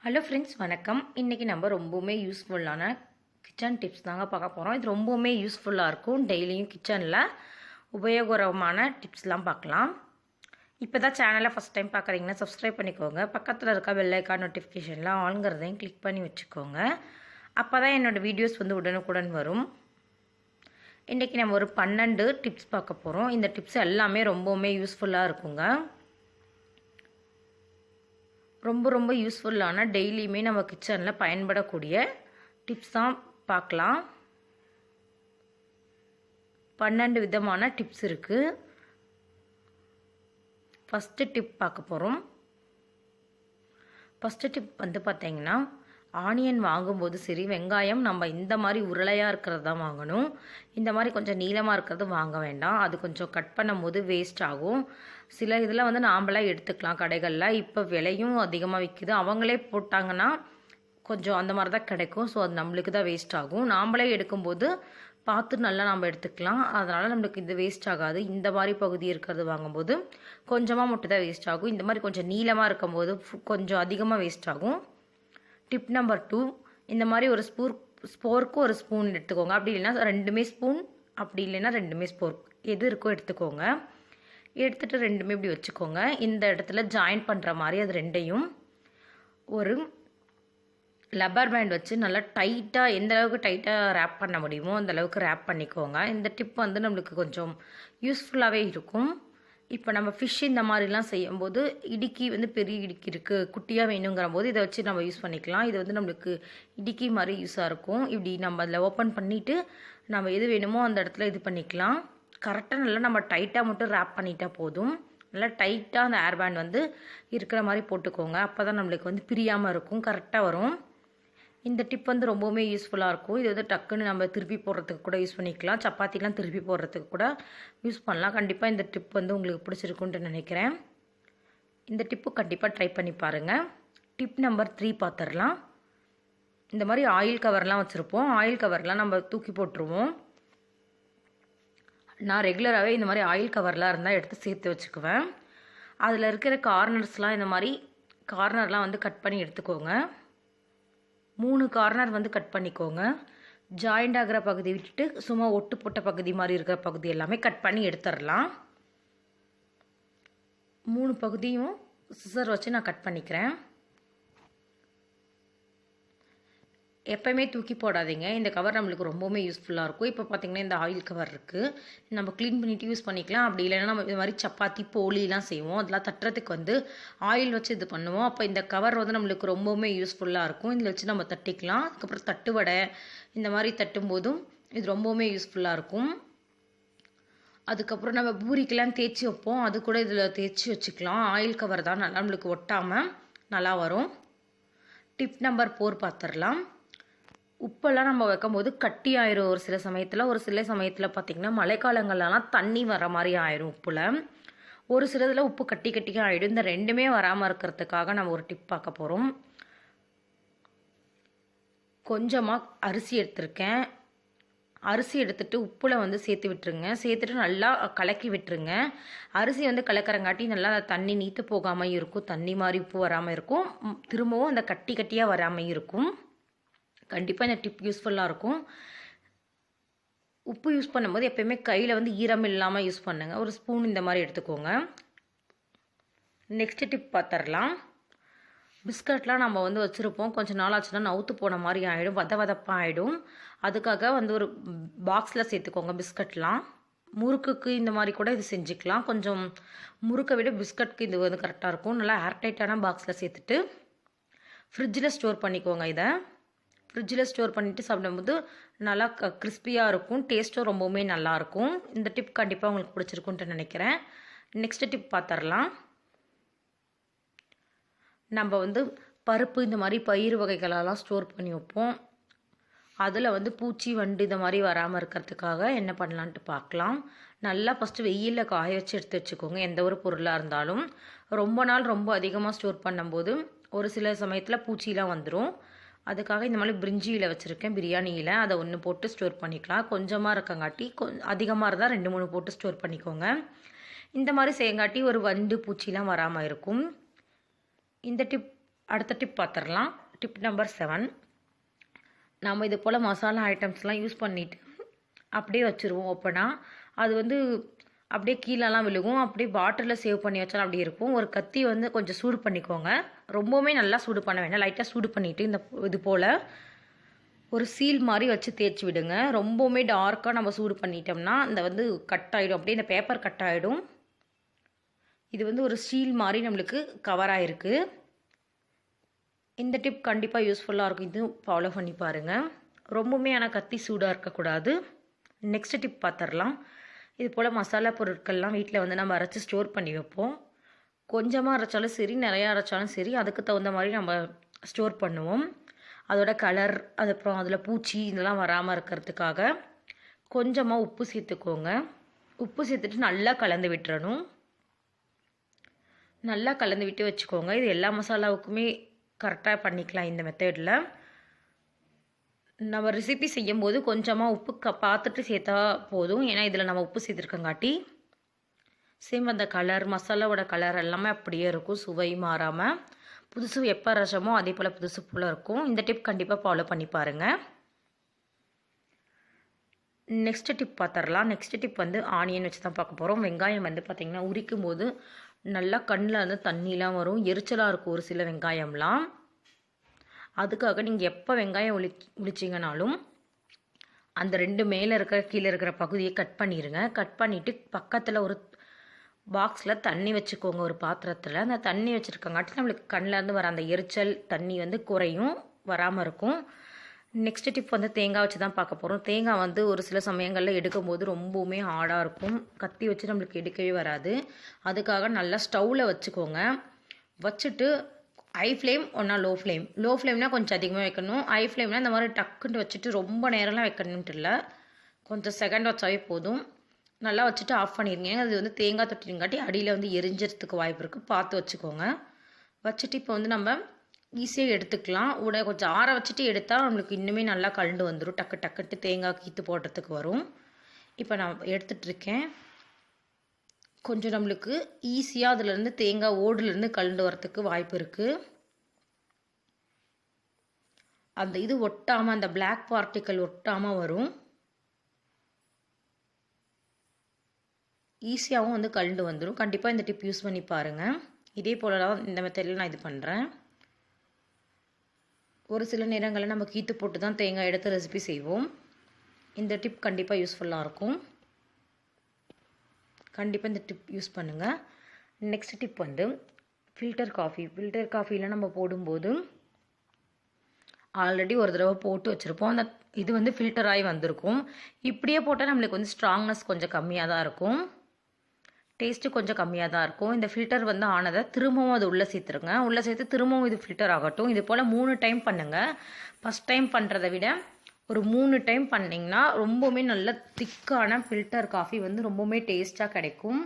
Hello friends, வணக்கம். இன்றைக்கி நம்ம ரொம்பவுமே யூஸ்ஃபுல்லான கிச்சன் டிப்ஸ் தாங்க பார்க்க போகிறோம். இது ரொம்பவுமே யூஸ்ஃபுல்லாக இருக்கும். டெய்லியும் கிச்சனில் உபயோகரமான டிப்ஸ்லாம் பார்க்கலாம். இப்போ தான் சேனலை ஃபஸ்ட் டைம் பார்க்குறீங்கன்னா சப்ஸ்கிரைப் பண்ணிக்கோங்க. பக்கத்தில் இருக்க பெல் ஐக்கான் நோட்டிஃபிகேஷன்லாம் ஆளுங்கிறதையும் கிளிக் பண்ணி வச்சுக்கோங்க. அப்போ தான் என்னோடய வீடியோஸ் உடனுக்குடன் வரும். இன்றைக்கி நம்ம ஒரு 12 டிப்ஸ் பார்க்க போகிறோம். இந்த டிப்ஸ் எல்லாமே ரொம்பவுமே யூஸ்ஃபுல்லாக இருக்குங்க. ரொம்ப யூஸ்ஃபுல்லான டெய்லியுமே நம்ம கிச்சனில் பயன்படக்கூடிய டிப்ஸ் தான் பார்க்கலாம். 12 விதமான டிப்ஸ் இருக்குது. ஃபஸ்ட்டு டிப் பார்க்க போகிறோம். ஃபஸ்ட்டு டிப் பார்த்தீங்கன்னா, ஆனியன் வாங்கும்போது சரி, வெங்காயம் நம்ம இந்த மாதிரி உருளையாக இருக்கிறது தான் வாங்கணும். இந்த மாதிரி கொஞ்சம் நீளமாக இருக்கிறது வாங்க வேண்டாம். அது கொஞ்சம் கட் பண்ணும் போது வேஸ்ட் ஆகும். சில இதில் நாம்பளாக எடுத்துக்கலாம் கடைகளில். இப்போ விலையும் அதிகமாக விற்கிது. அவங்களே போட்டாங்கன்னா கொஞ்சம் அந்த மாதிரி தான் கிடைக்கும். ஸோ அது நம்மளுக்கு தான் வேஸ்ட் ஆகும். நாம்பளே எடுக்கும்போது பார்த்து நல்லா நம்ம எடுத்துக்கலாம். அதனால் நம்மளுக்கு இது வேஸ்ட் ஆகாது. இந்த மாதிரி பகுதி இருக்கிறது வாங்கும்போது கொஞ்சமாக மட்டும் தான் வேஸ்ட் ஆகும். இந்த மாதிரி கொஞ்சம் நீளமாக இருக்கும்போது கொஞ்சம் அதிகமாக வேஸ்ட் ஆகும். டிப் நம்பர் 2, இந்த மாதிரி ஒரு ஸ்போர்க்கு ஒரு ஸ்பூன் எடுத்துக்கோங்க. அப்படி இல்லைன்னா 2 ஸ்பூன், அப்படி இல்லைன்னா 2 ஸ்போர்க், எது இருக்கோ எடுத்துக்கோங்க. எடுத்துகிட்டு 2 இப்படி வச்சுக்கோங்க. இந்த இடத்துல ஜாயின் பண்ணுற மாதிரி அது 2ஐயும் ஒரு லப்பர் பேண்ட் வச்சு நல்லா டைட்டாக, எந்த அளவுக்கு டைட்டாக ரேப் பண்ண முடியுமோ அந்த அளவுக்கு ரேப் பண்ணிக்கோங்க. இந்த டிப் நம்மளுக்கு கொஞ்சம் யூஸ்ஃபுல்லாகவே இருக்கும். இப்போ நம்ம ஃபிஷ் இந்த மாதிரிலாம் செய்யும்போது இடுக்கி பெரிய இடுக்கி இருக்குது, குட்டியாக வேணுங்கிற போது இதை வச்சு நம்ம யூஸ் பண்ணிக்கலாம். இது நம்மளுக்கு இடுக்கி மாதிரி யூஸாக இருக்கும். இப்படி நம்ம அதில் ஓப்பன் பண்ணிவிட்டு நம்ம எது வேணுமோ அந்த இடத்துல இது பண்ணிக்கலாம். கரெக்டாக நல்லா நம்ம டைட்டாக மட்டும் ரேப் பண்ணிட்டா போதும். நல்லா டைட்டாக அந்த ஏர் பேண்ட் இருக்கிற மாதிரி போட்டுக்கோங்க. அப்போ தான் நம்மளுக்கு பிரியாமல் இருக்கும், கரெக்டாக வரும். இந்த டிப் ரொம்பவுமே யூஸ்ஃபுல்லாக இருக்கும். இது டக்குன்னு நம்ம திருப்பி போடுறதுக்கு கூட யூஸ் பண்ணிக்கலாம். சப்பாத்திலாம் திருப்பி போடுறதுக்கு கூட யூஸ் பண்ணலாம். கண்டிப்பாக இந்த டிப் உங்களுக்கு பிடிச்சிருக்குன்ட்டு நினைக்கிறேன். இந்த டிப்பு கண்டிப்பாக ட்ரை பண்ணி பாருங்கள். டிப் நம்பர் 3 பார்த்துடலாம். இந்த மாதிரி ஆயில் கவர்லாம் வச்சுருப்போம். ஆயில் கவர்லாம் நம்ம தூக்கி போட்டுருவோம். நான் ரெகுலராகவே இந்த மாதிரி ஆயில் கவர்லாம் இருந்தால் எடுத்து சேர்த்து வச்சுக்குவேன். அதில் இருக்கிற கார்னர்ஸ்லாம் இந்த மாதிரி கார்னர்லாம் கட் பண்ணி எடுத்துக்கோங்க. 3 கார்னர் கட் பண்ணிக்கோங்க. ஜாயிண்ட் ஆகிற பகுதி விட்டுட்டு சும்மா ஒட்டு போட்ட பகுதி மாதிரி இருக்கிற பகுதி எல்லாமே கட் பண்ணி எடுத்துடலாம். 3 பகுதியும் சிசர் வச்சு நான் கட் பண்ணிக்கிறேன். எப்போயுமே தூக்கி போடாதீங்க. இந்த கவர் நம்மளுக்கு ரொம்பவுமே யூஸ்ஃபுல்லாக இருக்கும். இப்போ பார்த்திங்கன்னா இந்த ஆயில் கவர் இருக்குது, நம்ம க்ளீன் பண்ணிவிட்டு யூஸ் பண்ணிக்கலாம். அப்படி இல்லைன்னா நம்ம இது மாதிரி சப்பாத்தி போலிலாம் செய்வோம், அதெல்லாம் தட்டுறதுக்கு ஆயில் வச்சு இது பண்ணுவோம். அப்போ இந்த கவர் நம்மளுக்கு ரொம்பவுமே யூஸ்ஃபுல்லாக இருக்கும். இதில் வச்சு நம்ம தட்டிக்கலாம். அதுக்கப்புறம் தட்டுவடை இந்த மாதிரி தட்டும்போதும் இது ரொம்பவுமே யூஸ்ஃபுல்லாக இருக்கும். அதுக்கப்புறம் நம்ம பூரிக்கெல்லாம் தேய்ச்சி வைப்போம், அது கூட இதில் தேய்ச்சி வச்சுக்கலாம். ஆயில் கவர் தான் நல்லா நம்மளுக்கு ஒட்டாமல் நல்லா வரும். டிப் நம்பர் 4 பார்த்துடலாம். உப்பெல்லாம் நம்ம வைக்கும்போது கட்டி ஆயிரும் ஒரு சில சமயத்தில் பார்த்திங்கன்னா மழைக்காலங்கள்லாம் தண்ணி வர மாதிரி ஆயிரும் உப்பில். ஒரு சிலதில் உப்பு கட்டியாக ஆகிடும். இந்த 2மே வராமல் இருக்கிறதுக்காக நம்ம ஒரு டிப் பார்க்க போகிறோம். கொஞ்சமாக அரிசி எடுத்திருக்கேன். அரிசி எடுத்துகிட்டு உப்பில் சேர்த்து விட்டுருங்க. சேர்த்துட்டு நல்லா கலக்கி விட்டுருங்க. அரிசி கலக்கிறங்காட்டி நல்லா தண்ணி நீத்து போகாமல் இருக்கும், தண்ணி மாதிரி உப்பு வராமல் இருக்கும், திரும்பவும் அந்த கட்டியாக வராமல் இருக்கும். கண்டிப்பாக இந்த டிப் யூஸ்ஃபுல்லாக இருக்கும். உப்பு யூஸ் பண்ணும்போது எப்போயுமே கையில் ஈரம் இல்லாமல் யூஸ் பண்ணுங்கள். ஒரு ஸ்பூன் இந்த மாதிரி எடுத்துக்கோங்க. நெக்ஸ்ட் டிப் பார்த்துடலாம். பிஸ்கட்லாம் நம்ம வச்சுருப்போம், கொஞ்சம் நாள் ஆச்சுன்னா நவுத்து போன மாதிரி ஆகிடும், வதப்பாக ஆகிடும். அதுக்காக ஒரு பாக்ஸில் சேர்த்துக்கோங்க பிஸ்கட்லாம். முறுக்குக்கு இந்த மாதிரி கூட இது செஞ்சுக்கலாம். கொஞ்சம் முறுக்கை விட பிஸ்கட்க்கு இது கரெக்டாக இருக்கும். நல்லா ஏர்டைட்டான பாக்ஸில் சேர்த்துட்டு ஃப்ரிட்ஜில் ஸ்டோர் பண்ணிக்கோங்க. இதை ஃப்ரிட்ஜில் ஸ்டோர் பண்ணிவிட்டு சாப்பிடும்போது நல்லா கிறிஸ்பியாக இருக்கும், டேஸ்ட்டும் ரொம்பவுமே நல்லாயிருக்கும். இந்த டிப் கண்டிப்பாக உங்களுக்கு பிடிச்சிருக்குன்ட்டு நினைக்கிறேன். நெக்ஸ்ட் டிப் பார்த்துடலாம். நம்ம பருப்பு இந்த மாதிரி பயிர் வகைகளெல்லாம் ஸ்டோர் பண்ணி வைப்போம். அதில் பூச்சி வண்டு இந்த மாதிரி வராமல் இருக்கிறதுக்காக என்ன பண்ணலான்ட்டு பார்க்கலாம். நல்லா ஃபஸ்ட்டு வெயிலில் காய வச்சு எடுத்து வச்சுக்கோங்க. எந்த ஒரு பொருளாக இருந்தாலும் ரொம்ப நாள் ரொம்ப அதிகமாக ஸ்டோர் பண்ணும்போது ஒரு சில சமயத்தில் பூச்சிலாம் வந்துடும். அதுக்காக இந்த மாதிரி பிரிஞ்சியில் வச்சுருக்கேன், பிரியாணியில். அதை 1 போட்டு ஸ்டோர் பண்ணிக்கலாம். கொஞ்சமாக இருக்கங்காட்டி அதிகமாக இருந்தால் 2-3 போட்டு ஸ்டோர் பண்ணிக்கோங்க. இந்த மாதிரி செய்யங்காட்டி ஒரு வண்டு பூச்சிலாம் வராமல் இருக்கும். இந்த டிப் அடுத்த டிப் பார்த்துடலாம். Tip number 7. நம்ம இது போல் மசாலா ஐட்டம்ஸ்லாம் யூஸ் பண்ணிவிட்டு அப்படியே வச்சுருவோம் ஓப்பனாக. அது வந்து அப்படியே கீழெல்லாம் விழுகும். அப்படியே பாட்டிலில் சேவ் பண்ணி வச்சாலும் அப்படி இருக்கும். ஒரு கத்தி வந்து கொஞ்சம் சூடு பண்ணிக்கோங்க. ரொம்பவுமே நல்லா சூடு பண்ண வேண்டாம். லைட்டாக சூடு பண்ணிவிட்டு இது போல் ஒரு சீல் மாதிரி வச்சு தேய்ச்சி விடுங்க. ரொம்பவுமே டார்க்காக நம்ம சூடு பண்ணிட்டோம்னா இந்த வந்து கட் ஆகிடும். அப்படியே இந்த பேப்பர் கட் ஆகிடும். இது வந்து ஒரு சீல் மாதிரி நம்மளுக்கு கவர் ஆகிருக்கு. இந்த டிப் கண்டிப்பாக யூஸ்ஃபுல்லாக இருக்கும். இது ஃபாலோ பண்ணி பாருங்கள். ரொம்பவுமே ஆனால் கத்தி சூடாக இருக்கக்கூடாது. நெக்ஸ்ட் டிப் பார்த்துடலாம். இது போல் மசாலா பொருட்கள்லாம் வீட்டில் வந்து நம்ம அரைச்சி ஸ்டோர் பண்ணி வைப்போம். கொஞ்சமாக அரைச்சாலும் சரி, நிறையா அரைச்சாலும் சரி, அதுக்கு தகுந்த மாதிரி நம்ம ஸ்டோர் பண்ணுவோம். அதோட கலர், அதுக்கப்புறம் அதில் பூச்சி இதெல்லாம் வராமல் இருக்கிறதுக்காக கொஞ்சமாக உப்பு சேர்த்துக்கோங்க. உப்பு சேர்த்துட்டு நல்லா கலந்து விட்டுறணும். நல்லா கலந்து விட்டு வச்சுக்கோங்க. இது எல்லா மசாலாவுக்குமே கரெக்டாக பண்ணிக்கலாம் இந்த மெத்தடில். நம்ம ரெசிபி செய்யும்போது கொஞ்சமாக உப்பு பார்த்துட்டு சேர்த்தா போதும். ஏன்னா இதில் நம்ம உப்பு சேர்த்துருக்கங்காட்டி சேம் அந்த கலர், மசாலாவோட கலர் எல்லாமே அப்படியே இருக்கும், சுவை மாறாமல். புதுசு எப்போ ரசமோ அதே போல் புதுசு போல் இருக்கும். இந்த டிப் கண்டிப்பாக ஃபாலோ பண்ணி பாருங்கள். நெக்ஸ்ட் டிப் பார்த்துடலாம். நெக்ஸ்ட் டிப் வந்து ஆனியன் வச்சு தான் பார்க்க போகிறோம். வெங்காயம் வந்து பார்த்திங்கன்னா உரிக்கும் போது நல்லா கண்ணில் வந்து தண்ணிலாம் வரும், எரிச்சலாக இருக்கும் ஒரு சில வெங்காயம்லாம். அதுக்காக நீங்கள் எப்போ வெங்காயம் உளிச்சிங்கனாலும் அந்த 2 மேலே இருக்கிற கீழே இருக்கிற பகுதியை கட் பண்ணிடுங்க. கட் பண்ணிவிட்டு பக்கத்தில் ஒரு பாக்ஸில் தண்ணி வச்சுக்கோங்க, ஒரு பாத்திரத்தில். அந்த தண்ணி வச்சுருக்கங்காட்டி நம்மளுக்கு கண்ணிலேருந்து வர அந்த எரிச்சல் தண்ணி வந்து குறையும், வராமல் இருக்கும். நெக்ஸ்ட் டிப் வந்து தேங்காய் வச்சு தான் பார்க்க போகிறோம். தேங்காய் வந்து ஒரு சில சமயங்களில் எடுக்கும்போது ரொம்பவுமே ஹார்டாக இருக்கும். கத்தி வச்சு நம்மளுக்கு எடுக்கவே வராது. அதுக்காக நல்லா ஸ்டவ்வில் வச்சுக்கோங்க. வச்சுட்டு ஹை ஃப்ளேம் ஒன்றா லோ ஃப்ளேம். லோ ஃப்ளேம்னால் கொஞ்சம் அதிகமாக வைக்கணும். ஹை ஃப்ளேம்னால் இந்த மாதிரி டக்குன்ட்டு வச்சுட்டு ரொம்ப நேரம்லாம் வைக்கணுன்ட்டு இல்லை, கொஞ்சம் செகண்ட் வச்சாவே போதும். நல்லா வச்சுட்டு ஆஃப் பண்ணிடுங்க. அது வந்து தேங்காய் தொட்டிங்காட்டி அடியில் வந்து எரிஞ்சிறதுக்கு வாய்ப்பு இருக்குது, பார்த்து வச்சுக்கோங்க. வச்சுட்டு இப்போ வந்து நம்ம ஈஸியாக எடுத்துக்கலாம். கொஞ்சம் ஆற வச்சுட்டு எடுத்தால் நம்மளுக்கு இன்னுமே நல்லா கலண்டு வந்துடும். டக்கு டக்குட்டு தேங்காய் கீத்து போடுறதுக்கு வரும். இப்போ நான் எடுத்துகிட்ருக்கேன். கொஞ்சம் நம்மளுக்கு ஈஸியாக அதுலேருந்து தேங்காய் ஓடுலேருந்து கலண்டு வரத்துக்கு வாய்ப்பு இருக்குது. அந்த இது ஒட்டாமல், அந்த பிளாக் பார்ட்டிக்கல் ஒட்டாமல் வரும். ஈஸியாகவும் வந்து கலண்டு வந்துடும். கண்டிப்பாக இந்த டிப் யூஸ் பண்ணி பாருங்கள். இதே போல தான் இந்த மெத்தடில் நான் இது பண்ணுறேன். ஒரு சில நேரங்களில் நம்ம கீத்து போட்டு தான் தேங்காய் எடுத்து ரெசிபி செய்வோம். இந்த டிப் கண்டிப்பாக யூஸ்ஃபுல்லாக இருக்கும். கண்டிப்பாக இந்த டிப் யூஸ் பண்ணுங்கள். நெக்ஸ்ட் டிப் வந்து ஃபில்டர் காஃபி. ஃபில்டர் காஃபியில் நம்ம போடும்போது ஆல்ரெடி ஒரு தடவை போட்டு வச்சுருப்போம். அந்த இது வந்து ஃபில்டர் ஆகி வந்திருக்கும். இப்படியே போட்டால் நம்மளுக்கு வந்து ஸ்ட்ராங்னஸ் கொஞ்சம் கம்மியாக தான் இருக்கும், டேஸ்ட்டு கொஞ்சம் கம்மியாக தான் இருக்கும். இந்த ஃபில்டர் வந்து ஆனதை திரும்பவும் அது உள்ளே சேர்த்துருங்க. உள்ளே சேர்த்து திரும்பவும் இது ஃபில்டர் ஆகட்டும். இது போல் 3 டைம் பண்ணுங்கள். ஃபஸ்ட் டைம் பண்ணுறதை விட ஒரு 3 டைம் பண்ணிங்கன்னா ரொம்பவுமே நல்ல திக்கான ஃபில்டர் காஃபி வந்து ரொம்பவுமே டேஸ்ட்டாக கிடைக்கும்.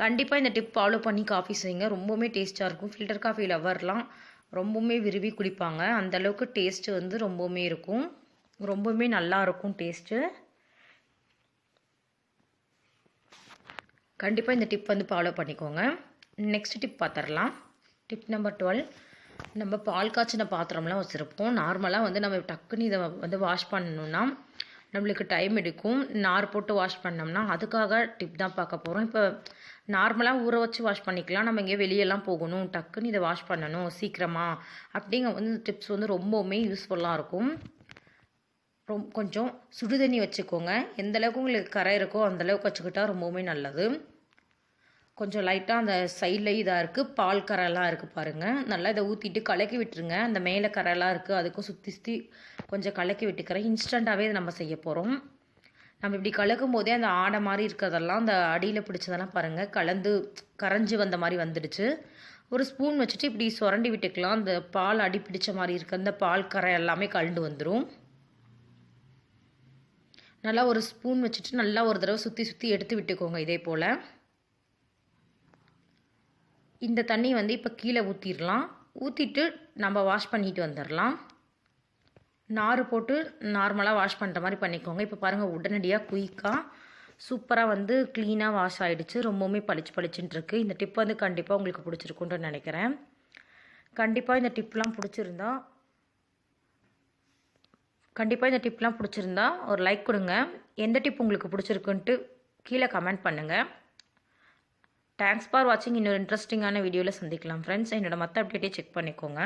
கண்டிப்பாக இந்த டிப் ஃபாலோ பண்ணி காஃபி செய்யுங்க. ரொம்பவுமே டேஸ்ட்டாக இருக்கும். ஃபில்டர் காஃபி லவர்லாம் ரொம்பவுமே விரும்பி குடிப்பாங்க. அந்தளவுக்கு டேஸ்ட்டு வந்து ரொம்பவுமே இருக்கும், ரொம்பவுமே நல்லா இருக்கும் டேஸ்ட்டு. கண்டிப்பாக இந்த டிப் வந்து ஃபாலோ பண்ணிக்கோங்க. நெக்ஸ்ட் டிப் பார்த்துடலாம். Tip number 12. நம்ம பால் காய்ச்சின பாத்திரம்லாம் வச்சுருப்போம். நார்மலாக வந்து நம்ம டக்குன்னு இதை வந்து வாஷ் பண்ணணுன்னா நம்மளுக்கு டைம் எடுக்கும். நார் போட்டு வாஷ் பண்ணோம்னா அதுக்காக டிப் தான் பார்க்க போகிறோம். இப்போ நார்மலாக ஊற வச்சு வாஷ் பண்ணிக்கலாம். நம்ம எங்கேயோ வெளியெல்லாம் போகணும், டக்குன்னு இதை வாஷ் பண்ணணும் சீக்கிரமாக அப்படிங்க வந்து டிப்ஸ் வந்து ரொம்பவுமே யூஸ்ஃபுல்லாக இருக்கும். கொஞ்சம் சுடுதண்ணி வச்சுக்கோங்க. எந்தளவுக்கு உங்களுக்கு கரை இருக்கோ அந்தளவுக்கு வச்சுக்கிட்டா ரொம்பவுமே நல்லது. கொஞ்சம் லைட்டாக அந்த சைடில் இதாக இருக்குது, பால் கரைலாம் இருக்குது பாருங்கள். நல்லா இதை ஊற்றிட்டு கலக்கி விட்டுருங்க. அந்த மேலே கரைலாம் இருக்குது, அதுக்கும் சுற்றி கொஞ்சம் கலக்கி விட்டுக்கிறேன். இன்ஸ்டண்ட்டாகவே இதை நம்ம செய்ய போகிறோம். நம்ம இப்படி கலக்கும் போதே அந்த ஆடை மாதிரி இருக்கிறதெல்லாம், அந்த அடியில் பிடிச்சதெல்லாம் பாருங்கள் கரைஞ்சி வந்த மாதிரி வந்துடுச்சு. ஒரு ஸ்பூன் வச்சுட்டு இப்படி சுரண்டி விட்டுக்கலாம். அந்த பால் அடி பிடிச்ச மாதிரி இருக்க அந்த பால் கரை எல்லாமே கலண்டு வந்துடும். நல்லா ஒரு ஸ்பூன் வச்சுட்டு நல்லா ஒரு தடவை சுற்றி எடுத்து விட்டுக்கோங்க. இதே போல் இந்த தண்ணி வந்து இப்போ கீழே ஊற்றிடலாம். ஊற்றிட்டு நம்ம வாஷ் பண்ணிட்டு வந்துடலாம். நார் போட்டு நார்மலாக வாஷ் பண்ணுற மாதிரி பண்ணிக்கோங்க. இப்போ பாருங்கள், உடனடியாக குயிக்காக சூப்பராக வந்து க்ளீனாக வாஷ் ஆகிடுச்சு. ரொம்பவுமே பளிச்சுன்னு இருக்குது. இந்த டிப் வந்து கண்டிப்பாக உங்களுக்கு பிடிச்சிருக்குன்ட்டு நினைக்கிறேன். கண்டிப்பாக இந்த டிப்லாம் பிடிச்சிருந்தா ஒரு லைக் கொடுங்க. எந்த டிப் உங்களுக்கு பிடிச்சிருக்குன்ட்டு கீழே கமெண்ட் பண்ணுங்கள். தேங்க்ஸ் ஃபார் வாட்சிங். இன்னொரு இன்ட்ரெஸ்டிங்கான வீடியோவில் சந்திக்கலாம் ஃப்ரெண்ட்ஸ். என்னோட மற்ற அப்டேட்டே செக் பண்ணிக்கோங்க.